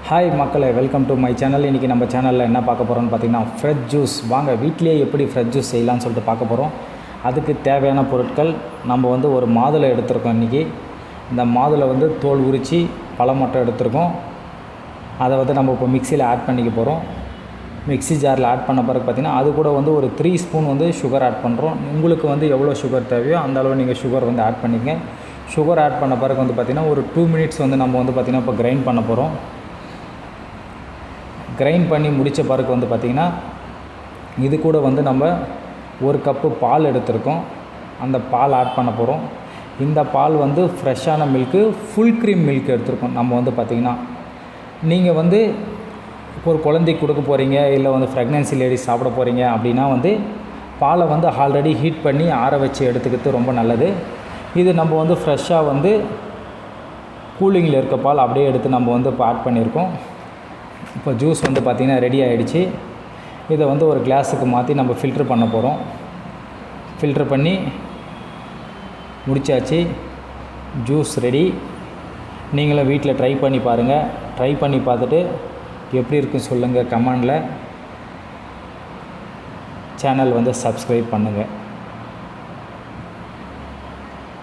Hi மக்களே, welcome to my channel. இன்றைக்கி நம்ம சேனலில் என்ன பார்க்க போகிறோம்னு பார்த்திங்கன்னா ஃப்ரெஷ் ஜூஸ். வாங்க வீட்டிலேயே எப்படி ஃப்ரெஷ் ஜூஸ் செய்யலாம்னு சொல்லிட்டு பார்க்க போகிறோம். அதுக்கு தேவையான பொருட்கள் நம்ம ஒரு மாதுளை எடுத்திருக்கோம். இன்றைக்கி இந்த மாதுளை தோல் உரித்து பழம் மட்டும் எடுத்திருக்கோம். அதை நம்ம இப்போ மிக்சியில் ஆட் பண்ணிக்க போகிறோம். மிக்ஸி ஜாரில் ஆட் பண்ண பிறகு பார்த்திங்கன்னா அது கூட ஒரு 3 ஸ்பூன் சுகர் ஆட் பண்ணுறோம். உங்களுக்கு எவ்வளோ சுகர் தேவையோ அந்த அளவு நீங்கள் சுகர் ஆட் பண்ணிக்கங்க. சுகர் ஆட் பண்ண பிறகு பார்த்திங்கன்னா ஒரு 2 மினிட்ஸ் நம்ம பார்த்திங்கன்னா இப்போ கிரைண்ட் பண்ண போகிறோம். கிரைண்ட் பண்ணி முடித்த பிறகு பார்த்திங்கன்னா இது கூட நம்ம 1 கப்பு பால் எடுத்திருக்கோம். அந்த பால் ஆட் பண்ண போகிறோம். இந்த பால் ஃப்ரெஷ்ஷான மில்க்கு, ஃபுல் க்ரீம் மில்க் எடுத்திருக்கோம். நம்ம பார்த்திங்கன்னா நீங்கள் ஒரு குழந்தைக்கு கொடுக்க போகிறீங்க, இல்லை ப்ரெக்னென்சி லேடிஸ் சாப்பிட போகிறீங்க அப்படின்னா பாலை ஆல்ரெடி ஹீட் பண்ணி ஆற வச்சு எடுத்துக்கிறது ரொம்ப நல்லது. இது நம்ம ஃப்ரெஷ்ஷாக கூலிங்கில் இருக்க பால் அப்படியே எடுத்து நம்ம இப்போ ஆட் பண்ணியிருக்கோம். இப்போ ஜூஸ் பார்த்திங்கன்னா ரெடி ஆகிடுச்சு. இதை ஒரு கிளாஸுக்கு மாற்றி நம்ம ஃபில்ட்ரு பண்ண போகிறோம். ஃபில்ட்ரு பண்ணி முடித்தாச்சு. Juice ready. நீங்களும் வீட்டில் ட்ரை பண்ணி பாருங்கள். ட்ரை பண்ணி பார்த்துட்டு எப்படி இருக்குன்னு சொல்லுங்கள் கமெண்டில். சேனல் சப்ஸ்கிரைப் பண்ணுங்கள்.